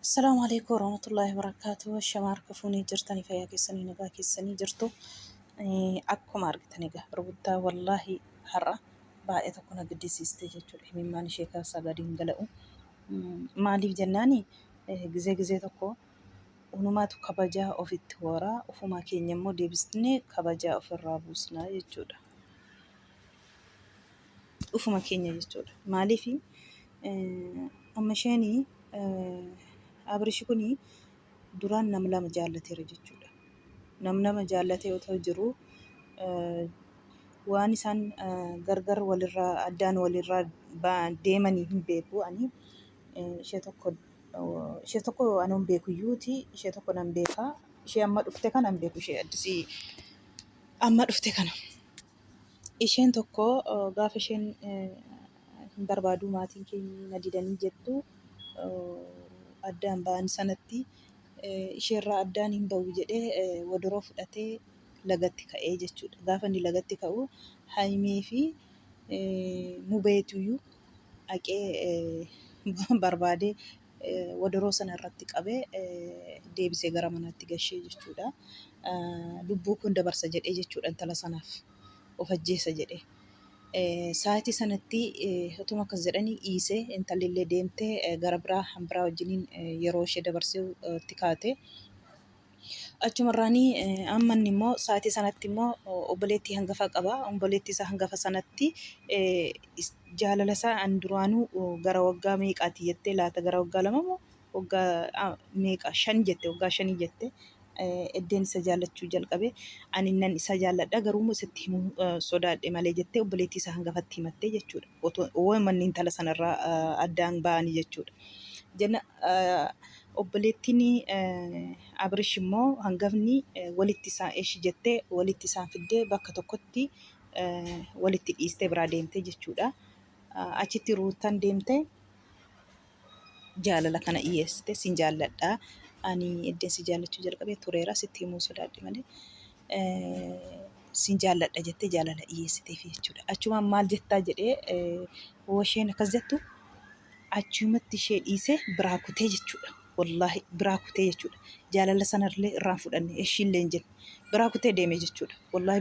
السلام عليكم ورحمة الله وبركاته. الشمار كفوني جرتني فيا كيسني نجا كيسني جرتو. أكو ماركتني جا ربطة والله حرة بعد تكون قدي سيستجد من ما نشيكا سجادين جلأو. ما لي جناني جزء تكو ونما تكبجا أو في التورا وفما كين يمو ديبستني كبجا أو في الرابوسنا يجودا وفما كين يجودا ما لي في أما شاني أبرشكوني duraan nam lama jaallateera jechuudha. Nam nama jaallatee otoo jiru waan isaan gargar walirraa addaan walirraa deemanii hin beeku. Ani ishee tokko anuun beeku iyyuuti ishee tokko nan beeka. Ishee amma dhufte kana hin beeku ishee addisii amma dhufte kana. Isheen tokko gaafa isheen hin barbaadu maatiin keenya na didanii jettu addaan ba'an sanatti isheerraa addaan hin ba'u jedhee wadaroo fudhatee lagatti ka'ee jechuudha. Gaafa inni lagatti ka'u Haayimee fi Mubeetuyyuu haqee barbaadee wadaroo sana irratti qabee deebisee gara manaatti gashee jechuudha. Lubbuu kun dabarsa jedhee jechuudha intala sanaaf of ajjeessa jedhee. Sa'aatii sanatti utuma akkas jedhanii dhiisee intalli illee deemtee gara biraa hanbiraa wajjiniin yeroo ishee dabarsee itti kaate. Achumarraanii ammanni immoo sa'aatii sanatti immoo obboleettii hangafa qaba. Obboleettii isaa hangafa sanatti jaalala isaa an duraanuu gara waggaa meeqaati jettee laata gara waggaa lama moo waggaa meeqa 5 jette waggaa 5 jette. Eddeen isa jaallachuu jalqabe ani nan isa jaalladha garuu isatti himuu sodaadhe malee jettee obboleettii isaa hangafatti himattee jechuudha. Otoo manni intala sanarraa addaan ba'anii jechuudha. Jenna obboleettiin Abirish immoo hangafni walitti isaa eeshi jettee walitti isaan fiddee bakka tokkotti walitti dhiistee biraa deemtee jechuudha. Achitti ruutaan deemtee jaalala kana dhiyeessite sin jaalladha. Ani eddeen si jaallachuu jalqabee tureera sitti himuu sodaadhe malee sin jaalladha jettee jaalala dhiyeessiteef jechuudha. Achumaan maal jettaa jedhee hoo isheen akkas jettu achumatti ishee dhiisee biraa kutee jechuudha. Wallaahi biraa kutee jechuudha. Jaalala sanarraa irraan fudhanne ishiillee hin jenne biraa kutee deeme jechuudha. Wallaahi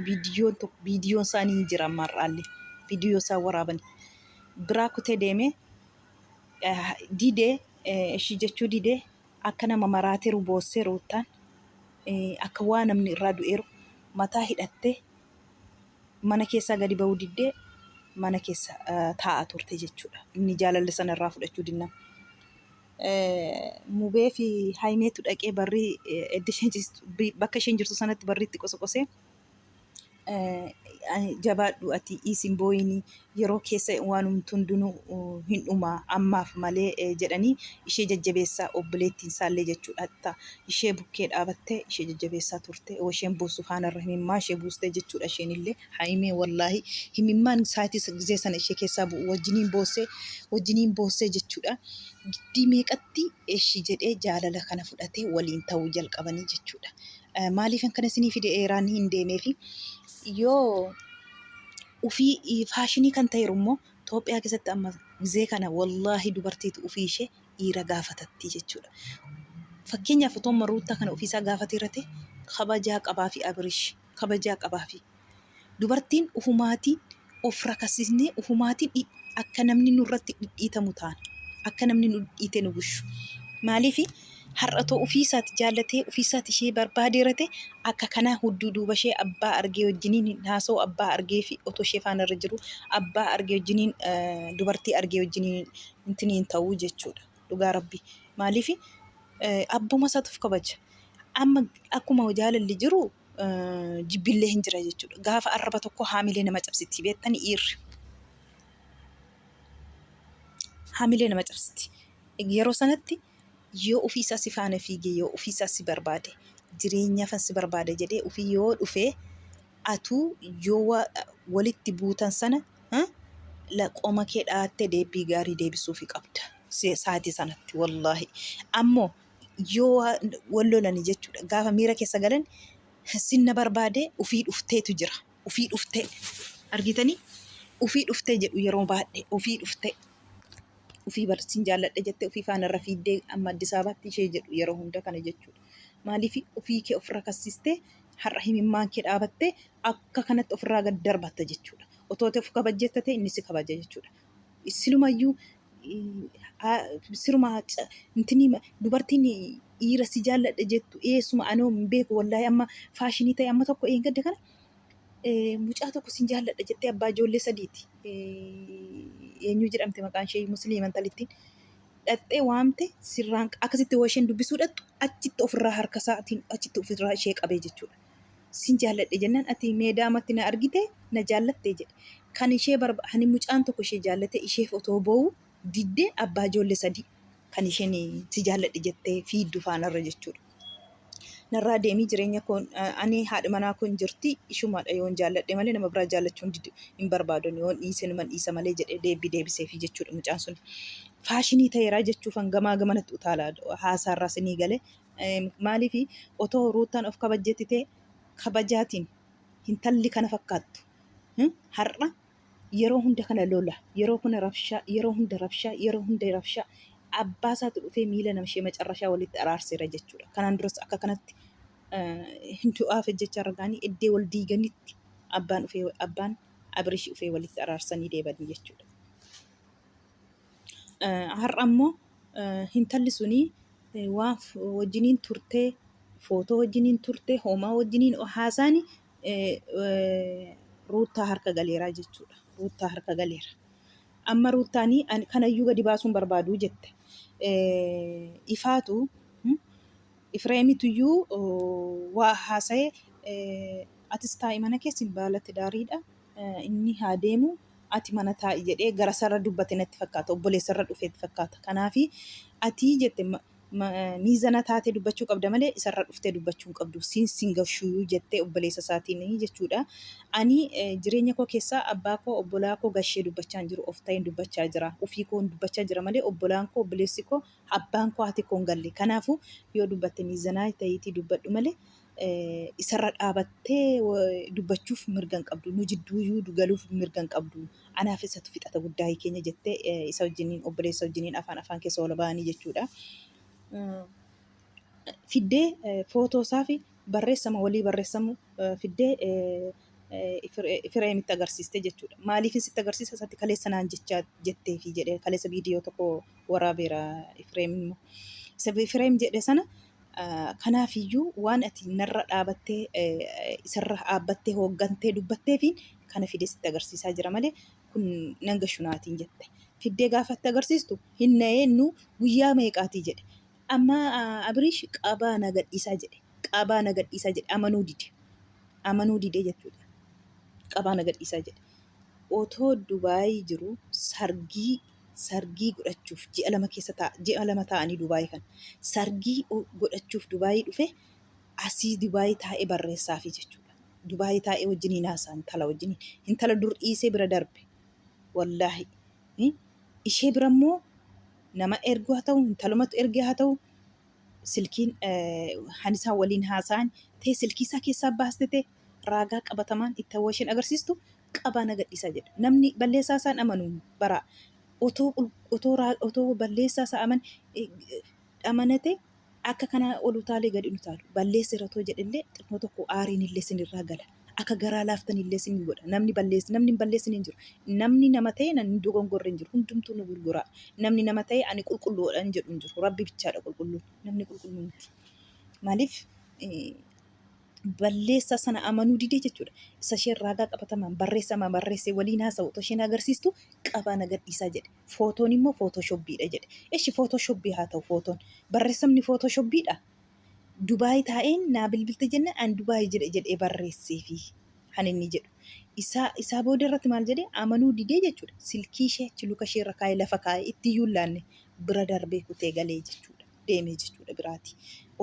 viidiyoon isaanii hin jira ammaarraallee viidiyoo isaa waraaban biraa kutee deeme didee ishii jechuu didee. Akka nama maraateeru boossee ruutaan akka waan namni irraa du'eeru mataa hidhattee mana keessaa gadi ba'uu diddee mana keessa taa'aa turte jechuudha. Inni jaalala sanarraa fudhachuu dinna. Mubee fi Haayimeetu dhaqee barrii bakka isheen jirtu sanatti barriitti qosqosee jabaadhu ati isin booyinii yeroo keessa waan hundinuu hin dhumaa ammaaf malee jedhanii ishee jajjabeessaa obboleettiin isaallee jechuudha. Ishee bukkee dhaabattee ishee jajjabeessaa turte. Isheen buusu faanarra himimmaa ishee buustee jechuudha. Isheen illee Haayimee wallaahi himimmaan sa'aatii gisee sana ishee keessaa bu'u wajjiniin boossee jechuudha. Giddii meeqatti ishii jedhee jaalala kana fudhatee waliin ta'uu jalqabanii jechuudha. Maaliif akkana isinii fide eeraan hin deemeefi yoo ufii faashinii kan ta'eeru immoo Itoophiyaa keessatti amma gisee kana wallaahi dubartiitu ufii ishee dhiira gaafatatti jechuudha. Fakkeenyaaf otoo maruutaa kana ofiisaa gaafateerate kabajaa qabaa fi Abirish kabajaa qabaa fi dubartiin ufumaatiin of rakasisnee ufumaatiin akka namni nurratti dhidhiitamu taana akka namni nu dhidhiite nu bushu maaliifi har'atoo ofiisaati jaallatee ofiisaati ishee barbaadeerate akka kanaa hudduu duuba ishee abbaa argee wajjiniin haasoo abbaa argee fi otoo ishee faanarra jiru abbaa argee wajjiniin dubartii argee wajjiniin intiniin ta'uu jechuudha. Dhugaa rabbi maaliifi abbuma isaatuuf kabaja. Amma akkuma jaalalli jiru jibbillee hin jira jechuudha. Gaafa arraba tokko haamilee nama cabsiti beektanii dhiirri. Haamilee nama cabsiti. Yeroo sanatti yoo ofiisaa si faana fiigee yoo ofiisaa si barbaade jireenyaaf si barbaade jedhee ofii yoo dhufee atuu yoo walitti buutan sana qoma kee dhaattee deebii gaarii deebisuufi qabda sa'aatii sanatti wallaahi. Ammoo yoo wal lolanii jechuudha gaafa miira keessa galan sinna barbaade ofii dhufteetu jira. Ofii dhuftee argitanii ofii dhuftee jedhu yeroo baadhee ofii dhuftee Ofii barsiin jaalladha jettee ofii faanarra fiiddee amma Addis Ababaatti ishee jedhu yeroo hunda kana jechuudha. Maaliif ofii kee ofirra kassistee har'a himimmaan kee dhaabattee akka kanatti ofirraa gad darbatta jechuudha. Otoo of kabajjetta ta'e inni si kabaja jechuudha. Silumayyuu siruma dubartiin dhiira si jaalladha jettu eessuma anoo hin beeku wallaahi amma faashinii ta'e amma tokko eeggadde kana mucaa tokko sin jaalladha jettee abbaa ijoollee sadiiti. Eenyu jedhamte maqaan ishee musliima intalittiin dhattee waamte sirraan akkasitti yoo isheen dubbisuu dhattu achitti ofirraa harka isaatiin achitti ofirraa ishee qabee jechuudha. Sin jaalladhe jennaan ati meedaamatti na argite na jaallattee jedhe. Kan ishee hani mucaan tokko ishee jaallate isheef otoo boo'u diddee abbaa ijoollee sadii kan isheen si jaalladhe jettee fiiddu faanarra jechuudha. Narraa deemii jireenya koon ani haadha manaa kun jirti ishumadha yoon jaalladhe malee nama biraa jaallachuun hin barbaadu yoon dhiise numan dhiisa malee jedhee deebiseefi jechuudha mucaan sun. Faashinii ta'eeraa jechuufan gamaa gamanatti utaalaa haasaarraa sinii gale maaliif otoo ruutaan of kabajjettite kabajaatiin hintalli kana fakkaattu har'a yeroo hunda kana lola yeroo hunda rabshaa abbaa isaatu dhufee miila nama ishee macarrashaa walitti araarseera jechuudha. Kanaan duras akka kanatti du'aaf jecha argaanii iddee wal diiganitti abbaan Abrish dhufee walitti araarsanii deebanii jechuudha. Har'a ammoo hintalli sunii waan wajjiniin turtee footoo wajjiniin turtee hoomaa wajjiniin haasaanii ruuttaa harka galeeraa jechuudha. Ruuttaa harka galeera. Amma ruuttaanii kanayyuu gadi baasuun barbaaduu jette. Ifaatu Ifreemituyyuu waa haasa'ee atis taa'ii mana keessa baalatti daariidha. Inni haa deemu ati mana taa'i jedhee gara sarara dubbate natti fakkaata. Obboleessarra dhufeetti fakkaata. Kanaafi ati jette miizana taatee dubbachuu qabda malee isarra dhuftee dubbachuu hin qabdu. Siin gashuu jettee obboleessa isaatiin jechuudha. Ani jireenya koo keessaa abbaa koo obbolaa koo gashee dubbachaa hin jiru of ta'een dubbachaa jira. Ofii koo dubbachaa jira malee obbolaan koo obboleessi koo abbaan koo haati koo hin galle. Kanaafuu yoo dubbatte miizanaa ta'iitii dubbadhu malee isarra dhaabattee dubbachuuf mirga hin qabdu. Nu jidduuyyuu galuuf mirga hin qabdu. Anaaf isatu fixata guddaa keenya jettee isa wajjiniin obboleessa wajjiniin afaan keessa wal ba'anii jechuudha. Fiddee footoo isaa fi barreessama walii barreessamu fiddee Ifreemitti agarsiiste jechuudha. Maaliif sitti agarsiisa isaatti kaleessa naan jettee fi jedhee kaleessa viidiyoo tokko waraabeera Ifreem immoo. Ifreem jedhe sana kanaafiyyuu waan ati narra dhaabattee isarra dhaabbattee hooggantee dubbattee fi kana fidee sitti agarsiisaa jira malee kun nan gashunaatiin jette. Fiddee gaafatti agarsiistu hin na'eennu guyyaa meeqaatii jedhe. Amma Abrish qabaa na gadhiisaa jedhe. Qabaa na gadhiisaa jedhe amanuu dide. Amanuu didee jechuudha. Qabaa na gadhiisaa jedhe. Otoo Dubaayii jiru sargii godhachuuf ji'a lama taa'anii Dubaayii kan sargii godhachuuf Dubaayii dhufe asii Dubaayii taa'ee barreessaafi jechuudha. Dubaayii taa'ee wajjiniin haasa'an intala wajjiniin intala dur dhiisee bira darbe. Wallaahi ishee bira immoo nama ergu haa ta'u intalumatu ergee haa ta'u silkiin hanisaan waliin haasa'an ta'e silkii isaa keessaa baaste ta'e raagaa qabatamaan itti hawwa isheen agarsiistu qabaa na gadhiisaa jedha. Namni balleessaa isaan amanu bara otoo balleessaa isaa amanate akka kana ol utaalee gadi utaalu balleesseera otoo jedhellee xinnoo tokko aariin illee sinirraa gala. Akka garaa laaftan illee sin godha. Namni hin balleessin hin jiru. Namni nama ta'e namni dogongorre hin jiru. Hundumtuu nu gurgura. Namni nama ta'e ani qulqulluudha hin jedhu hin jiru. Rabbi bichaadha qulqulluun. Namni qulqulluu miti. Maaliif balleessaa sana amanuu didee jechuudha. Isa isheen raagaa qabatamaan barreessee waliin haasa'u otoo isheen agarsiistu qabaa na gadhiisaa jedhe. Footoon immoo footooshooppiidha jedhe. Eshi footooshoppii haa ta'u footoon. Barreessamni footooshooppiidha. Dubaayii taa'een naa bilbilte jenne an Dubaayii jedhee barreessee fi kan inni jedhu. Isaa booda irratti maal jedhee amanuu didee jechuudha. Silkii ishee achi luka ishee irra kaa'ee lafa kaa'ee itti iyyuu laanne bira darbee kutee galee jechuudha. Deemee jechuudha biraati.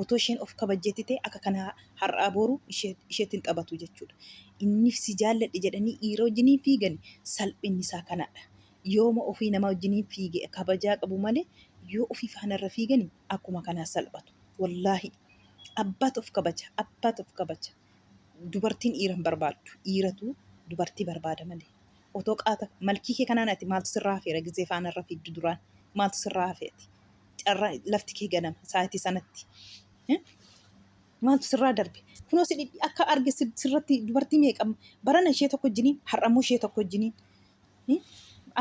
Otoo isheen of kabajjettite akka kana har'aa booru isheetti hin taphatu jechuudha. Inni si jaalladhe jedhanii dhiira wajjiniin fiigan salphinni isaa kanadha. Yooma ofii nama wajjiniin fiige kabajaa qabu malee yoo ofii faanarra fiigani akkuma kanaa salphatu. Wallaahi. Abbaatu of kabaja. Dubartiin dhiira hin barbaaddu. Dhiiratu dubartii barbaada malee. Otoo qaata malkii kee kanaan ati maaltu sirraa feera gizee faanarra fiigdu duraan. maaltu sirraa hafeeti carraa lafti kee ganama sa'aatii sanatti maaltu sirraa darbe kunoo si akka arge sirratti dubartii meeqa barana ishee tokko wajjiniin har'ammoo ishee tokko wajjiniin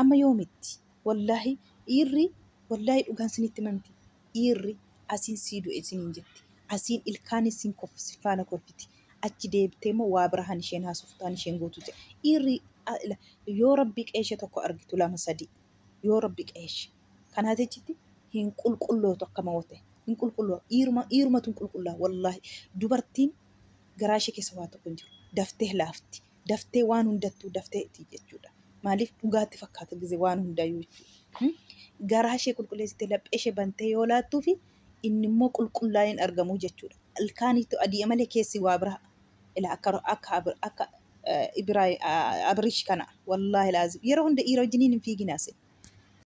amma yoomitti wallaahi dhiirri wallaahi dhugaan sinitti manti dhiirri asiin sii du'e siniin jetti asiin ilkaan isiin faana kolfiti achi deebitee immoo waa birahan isheen haasoftaan isheen gootu jedha dhiirri yoo rabbi qeeshe tokko argitu lama sadii yoo rabbi qeeshe kanaa jechitti hin qulqullootu akka mawate hin qulqulloo dhiirumatu hin qulqullaa wallaahi dubartiin garaa ishee keessa waa tokko hin jiru daftee laafti daftee waan hundattuu dafteeti jechuudha maaliif dhugaatti fakkaata gisee waan hundayyuu jechuudha garaa ishee qulqulleessitee laphee ishee bantee yoo laattuu fi inni immoo qulqullaa'een argamu jechuudha ilkaaniitu adii malee keessi waa biraa ila akka Ibrahim abrish kana wallahi laazim yeroo hunda dhiira wajjiniin hin fiiginaas